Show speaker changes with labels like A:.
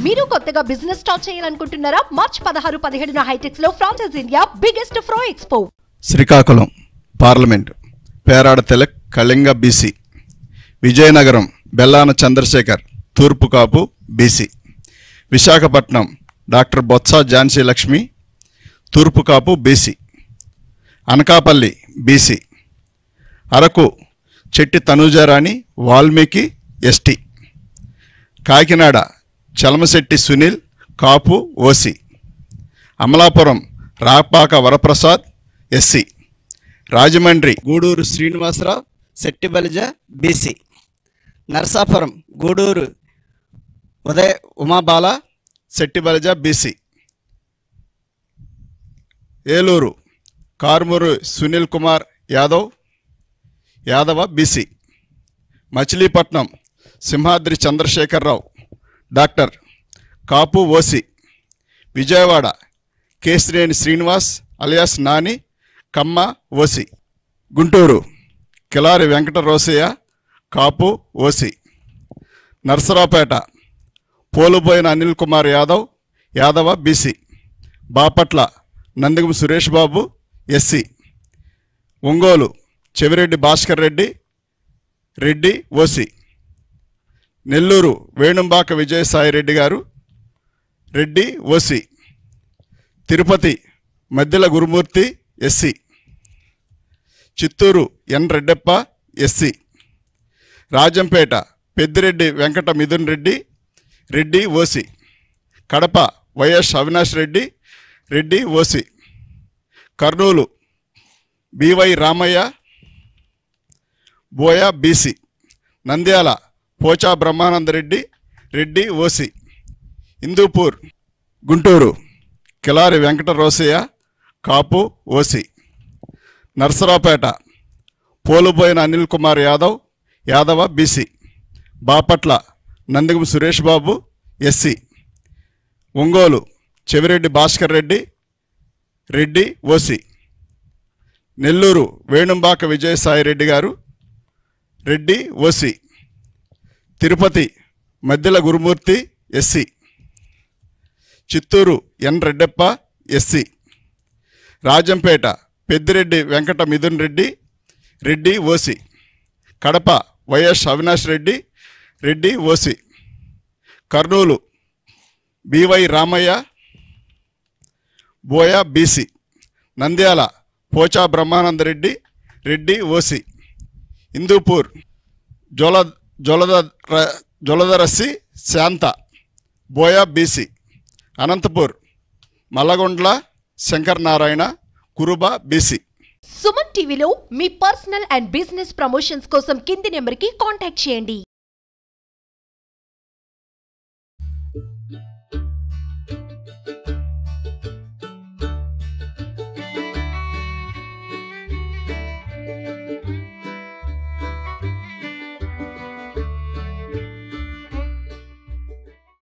A: మీరు కొత్తగా business start చేయాలనుకుంటున్నారా? మార్చ్ 16, 17న హైటెక్స్ లో ఫ్రాన్సెస్ ఇండియా బిగ్గెస్ట్ ఫ్రో expo.
B: Srikakulam parliament Perada Tilak Kalinga BC. Vizianagaram Bellana Chandrasekhar Turpu Kapu BC. Visakhapatnam doctor Botsa Jhansi Lakshmi Turpu Kapu BC. Anakapalli BC. Araku Chetti Tanujarani Valmiki ST. Kakinada Chalamasetti Sunil Kapu OC. Amalapuram Rapaka Varaprasad SC. Rajahmundry Guduru Srinivasarao Settibalija BC. Narasapuram Guduru Udaya Umabala Settibalija BC. Eluru Karumuri Sunil Kumar Yadava BC. Machilipatnam Simhadri Chandrashekar Rao doctor Kapu OC. Vijayawada Kesineni Srinivas alias Nani Kamma OC. Guntur Kilari Venkata Rosaiah Kapu OC. Narasaraopet Poluboina Anil Kumar Yadava BC. Bapatla Nandigam Suresh Babu SC. Ongole Chevireddy Bhaskar Reddy OC. Nellore Venumbaka Vijayasai Reddy గారు Reddy OC. Tirupati Maddela Gurumurthy SC. Chittoor N Reddappa SC. Rajampet Peddireddy Venkata Mithun Reddy OC. Kadapa YS Avinash Reddy OC. Kurnool BY Ramaiah Boya BC. Nandyal Pocha Brahmananda Reddy OC. Hindupur Guntur Kilari Venkata Rosaiah Kapu OC. Narasaraopet Poluboina Anil Kumar Yadava BC. Bapatla Nandigam Suresh Babu SC. Ongole Chevireddy Bhaskar Reddy OC. Nellore Venumbaka Vijayasai Reddy గారు Reddy OC. Tirupati Maddela Gurumurthy SC. Chittoor N Reddappa SC. Rajampet Peddireddy Venkata Mithun Reddy OC. Kadapa YS Avinash Reddy OC. Kurnool BY Ramaiah Boya BC. Nandyal Pocha Brahmananda Reddy OC. Hindupur Joladarasi Shantha Boya BC. Anantapur Malagundla Shankar Narayana Kuruba BC.
A: Suman టీవీలో మీ personal and business promotions కోసం కింది నెంబర్కి contact చేయండి.